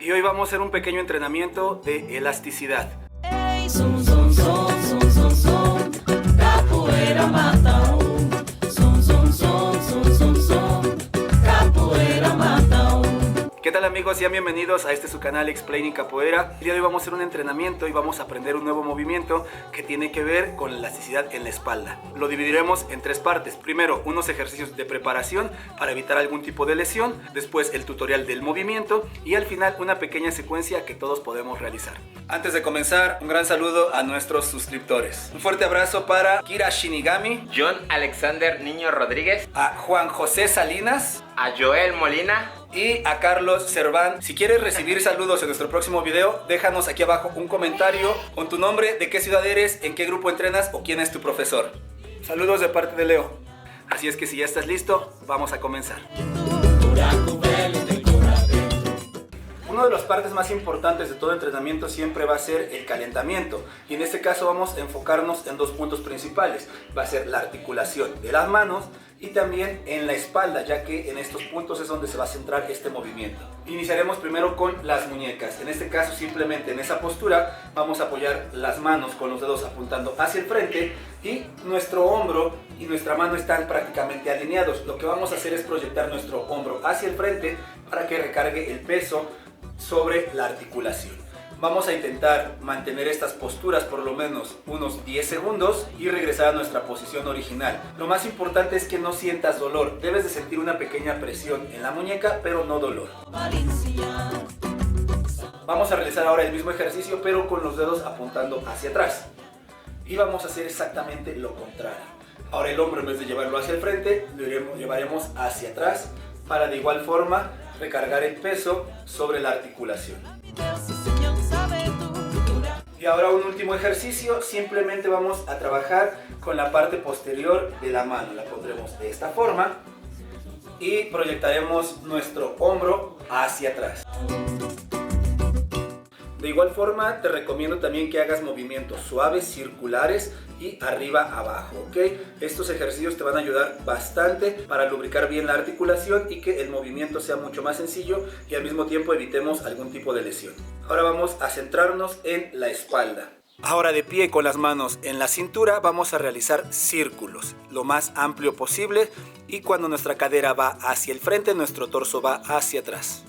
Y hoy vamos a hacer un pequeño entrenamiento de elasticidad. Ei, som, som, som, som, som, som, capoeira mata um. Som, som, som, som, som, som, capoeira mata um. ¿Qué tal amigos? Sean bienvenidos a su canal Explaining Capoeira. El día de hoy vamos a hacer un entrenamiento y vamos a aprender un nuevo movimiento que tiene que ver con la elasticidad en la espalda. Lo dividiremos en tres partes. Primero, unos ejercicios de preparación para evitar algún tipo de lesión. Después, el tutorial del movimiento. Y al final, una pequeña secuencia que todos podemos realizar. Antes de comenzar, un gran saludo a nuestros suscriptores. Un fuerte abrazo para Kira Shinigami, John Alexander Niño Rodríguez, a Juan José Salinas a Joel Molina y a Carlos Cerván. Si quieres recibir saludos en nuestro próximo video, déjanos aquí abajo un comentario con tu nombre, de qué ciudad eres, en qué grupo entrenas o quién es tu profesor. Saludos de parte de Leo. Así es que si ya estás listo, vamos a comenzar. Una de las partes más importantes de todo entrenamiento siempre va a ser el calentamiento, y en este caso vamos a enfocarnos en dos puntos principales. Va a ser la articulación de las manos y también en la espalda, ya que en estos puntos es donde se va a centrar este movimiento. Iniciaremos primero con las muñecas. En este caso, simplemente en esa postura vamos a apoyar las manos con los dedos apuntando hacia el frente y nuestro hombro y nuestra mano están prácticamente alineados. Lo que vamos a hacer es proyectar nuestro hombro hacia el frente para que recargue el peso sobre la articulación. Vamos a intentar mantener estas posturas por lo menos unos 10 segundos y regresar a nuestra posición original. Lo más importante es que no sientas dolor. Debes de sentir una pequeña presión en la muñeca, pero no dolor. Vamos a realizar ahora el mismo ejercicio, pero con los dedos apuntando hacia atrás. Y vamos a hacer exactamente lo contrario. Ahora el hombro, en vez de llevarlo hacia el frente, lo llevaremos hacia atrás para de igual forma recargar el peso sobre la articulación. Y ahora un último ejercicio, simplemente vamos a trabajar con la parte posterior de la mano. La pondremos de esta forma y proyectaremos nuestro hombro hacia atrás. De igual forma, te recomiendo también que hagas movimientos suaves, circulares y arriba abajo, ¿ok? Estos ejercicios te van a ayudar bastante para lubricar bien la articulación y que el movimiento sea mucho más sencillo y al mismo tiempo evitemos algún tipo de lesión. Ahora vamos a centrarnos en la espalda. Ahora de pie con las manos en la cintura vamos a realizar círculos lo más amplio posible, y cuando nuestra cadera va hacia el frente, nuestro torso va hacia atrás.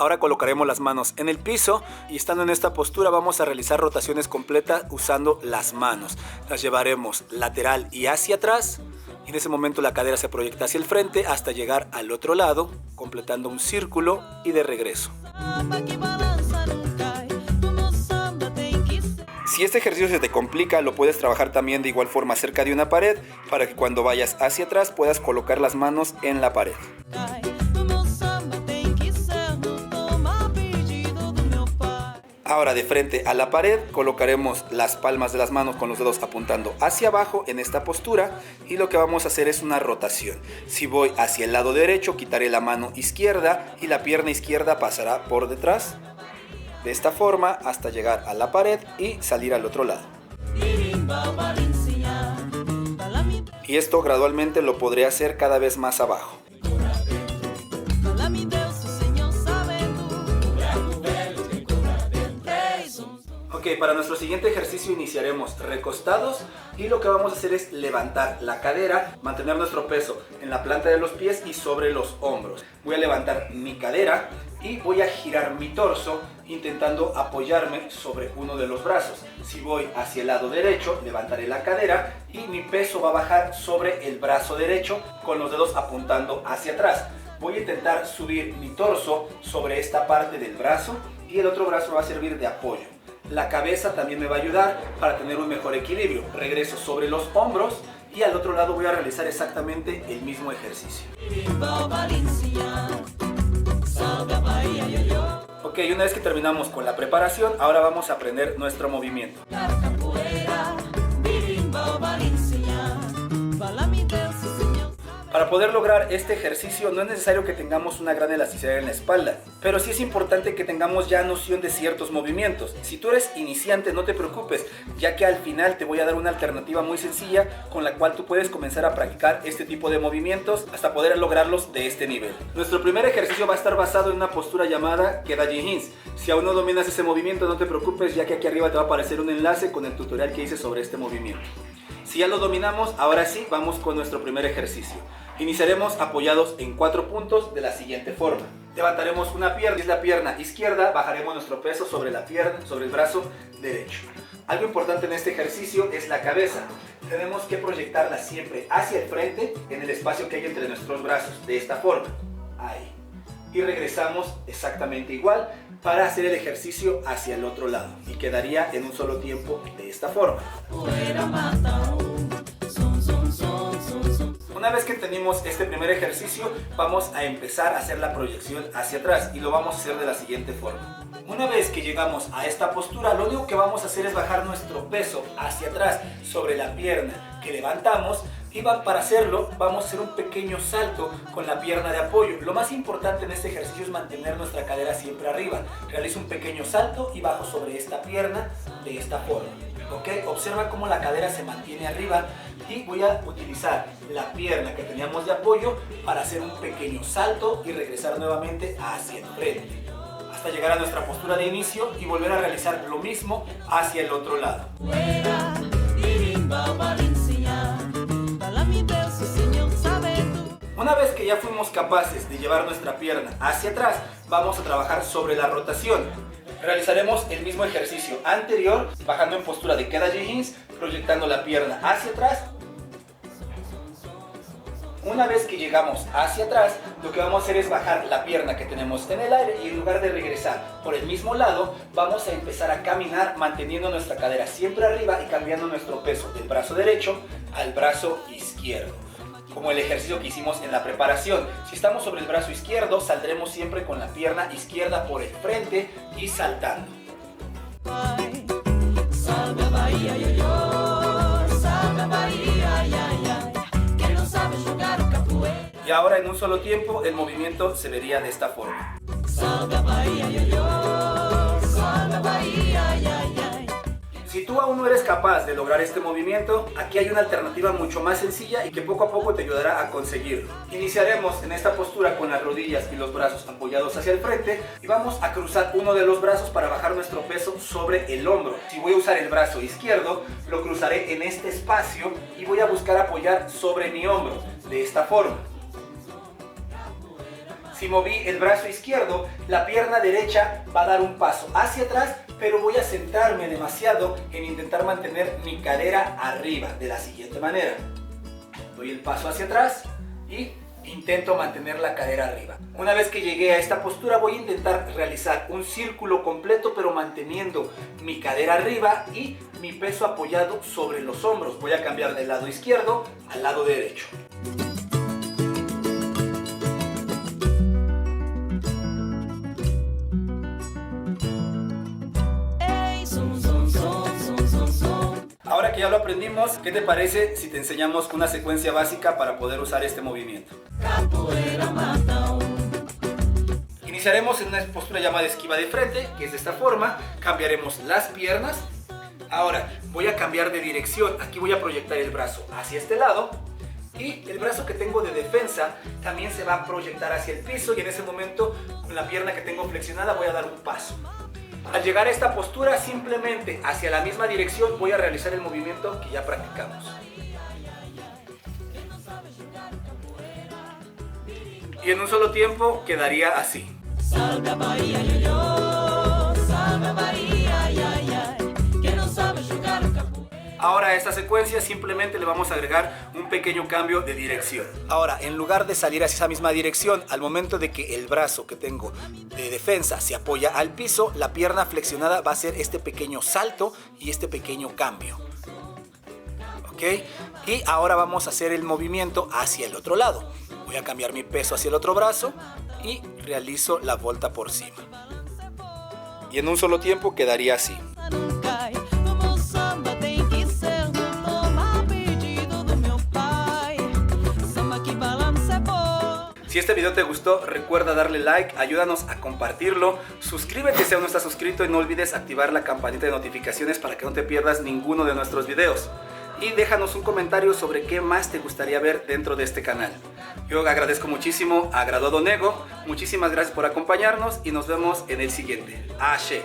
Ahora colocaremos las manos en el piso y estando en esta postura vamos a realizar rotaciones completas usando las manos. Las llevaremos lateral y hacia atrás, y en ese momento la cadera se proyecta hacia el frente hasta llegar al otro lado, completando un círculo y de regreso. Si este ejercicio se te complica, lo puedes trabajar también de igual forma cerca de una pared para que cuando vayas hacia atrás puedas colocar las manos en la pared. Ahora de frente a la pared colocaremos las palmas de las manos con los dedos apuntando hacia abajo en esta postura, y lo que vamos a hacer es una rotación. Si voy hacia el lado derecho, quitaré la mano izquierda y la pierna izquierda pasará por detrás de esta forma hasta llegar a la pared y salir al otro lado. Y esto gradualmente lo podré hacer cada vez más abajo. Ok, para nuestro siguiente ejercicio iniciaremos recostados, y lo que vamos a hacer es levantar la cadera, mantener nuestro peso en la planta de los pies y sobre los hombros. Voy a levantar mi cadera y voy a girar mi torso intentando apoyarme sobre uno de los brazos. Si voy hacia el lado derecho, levantaré la cadera y mi peso va a bajar sobre el brazo derecho con los dedos apuntando hacia atrás. Voy a intentar subir mi torso sobre esta parte del brazo y el otro brazo va a servir de apoyo. La cabeza también me va a ayudar para tener un mejor equilibrio. Regreso sobre los hombros y al otro lado voy a realizar exactamente el mismo ejercicio. Ok, una vez que terminamos con la preparación, ahora vamos a aprender nuestro movimiento. Para Para poder lograr este ejercicio no es necesario que tengamos una gran elasticidad en la espalda, pero sí es importante que tengamos ya noción de ciertos movimientos. Si tú eres iniciante, no te preocupes, ya que al final te voy a dar una alternativa muy sencilla con la cual tú puedes comenzar a practicar este tipo de movimientos hasta poder lograrlos de este nivel. Nuestro primer ejercicio va a estar basado en una postura llamada Kedaji Hins. Si aún no dominas ese movimiento, no te preocupes, ya que aquí arriba te va a aparecer un enlace con el tutorial que hice sobre este movimiento. Si ya lo dominamos, ahora sí, vamos con nuestro primer ejercicio. Iniciaremos apoyados en 4 puntos de la siguiente forma. Levantaremos una pierna, que es la pierna izquierda, bajaremos nuestro peso sobre la pierna, sobre el brazo derecho. Algo importante en este ejercicio es la cabeza. Tenemos que proyectarla siempre hacia el frente, en el espacio que hay entre nuestros brazos, de esta forma. Ahí. Y regresamos exactamente igual para hacer el ejercicio hacia el otro lado. Y quedaría en un solo tiempo de esta forma. Una vez que tenemos este primer ejercicio, vamos a empezar a hacer la proyección hacia atrás y lo vamos a hacer de la siguiente forma. Una vez que llegamos a esta postura, lo único que vamos a hacer es bajar nuestro peso hacia atrás sobre la pierna que levantamos y para hacerlo vamos a hacer un pequeño salto con la pierna de apoyo. Lo más importante en este ejercicio es mantener nuestra cadera siempre arriba. Realizo un pequeño salto y bajo sobre esta pierna de esta forma. ¿Okay? Observa cómo la cadera se mantiene arriba y voy a utilizar la pierna que teníamos de apoyo para hacer un pequeño salto y regresar nuevamente hacia el frente hasta llegar a nuestra postura de inicio y volver a realizar lo mismo hacia el otro lado. Una vez que ya fuimos capaces de llevar nuestra pierna hacia atrás, vamos a trabajar sobre la rotación. Realizaremos el mismo ejercicio anterior, bajando en postura de Kedaji Hins, proyectando la pierna hacia atrás. Una vez que llegamos hacia atrás, lo que vamos a hacer es bajar la pierna que tenemos en el aire y en lugar de regresar por el mismo lado, vamos a empezar a caminar manteniendo nuestra cadera siempre arriba y cambiando nuestro peso del brazo derecho al brazo izquierdo. Como el ejercicio que hicimos en la preparación. Si estamos sobre el brazo izquierdo, saldremos siempre con la pierna izquierda por el frente y saltando. Y ahora en un solo tiempo el movimiento se vería de esta forma. Si tú aún no eres capaz de lograr este movimiento, aquí hay una alternativa mucho más sencilla y que poco a poco te ayudará a conseguirlo. Iniciaremos en esta postura con las rodillas y los brazos apoyados hacia el frente y vamos a cruzar uno de los brazos para bajar nuestro peso sobre el hombro. Si voy a usar el brazo izquierdo, lo cruzaré en este espacio y voy a buscar apoyar sobre mi hombro, de esta forma. Si moví el brazo izquierdo, la pierna derecha va a dar un paso hacia atrás, pero voy a centrarme demasiado en intentar mantener mi cadera arriba de la siguiente manera. Doy el paso hacia atrás y intento mantener la cadera arriba. Una vez que llegué a esta postura voy a intentar realizar un círculo completo, pero manteniendo mi cadera arriba y mi peso apoyado sobre los hombros. Voy a cambiar del lado izquierdo al lado derecho. Ahora que ya lo aprendimos, ¿qué te parece si te enseñamos una secuencia básica para poder usar este movimiento? Iniciaremos en una postura llamada esquiva de frente, que es de esta forma. Cambiaremos las piernas. Ahora voy a cambiar de dirección. Aquí voy a proyectar el brazo hacia este lado. Y el brazo que tengo de defensa también se va a proyectar hacia el piso. Y en ese momento, con la pierna que tengo flexionada, voy a dar un paso. Al llegar a esta postura, simplemente hacia la misma dirección voy a realizar el movimiento que ya practicamos. Y en un solo tiempo quedaría así. Salve a Bahia, yo, salve a Bahia, ay, ay, ay, que no sabe jugar capoeira. Ahora a esta secuencia simplemente le vamos a agregar un pequeño cambio de dirección. Ahora, en lugar de salir hacia esa misma dirección, al momento de que el brazo que tengo de defensa se apoya al piso, la pierna flexionada va a hacer este pequeño salto y este pequeño cambio. ¿Ok? Y ahora vamos a hacer el movimiento hacia el otro lado. Voy a cambiar mi peso hacia el otro brazo y realizo la volta por cima. Y en un solo tiempo quedaría así. Si este video te gustó, recuerda darle like, ayúdanos a compartirlo, suscríbete si aún no estás suscrito y no olvides activar la campanita de notificaciones para que no te pierdas ninguno de nuestros videos. Y déjanos un comentario sobre qué más te gustaría ver dentro de este canal. Yo agradezco muchísimo a Graduado Nego, muchísimas gracias por acompañarnos y nos vemos en el siguiente. Ashe.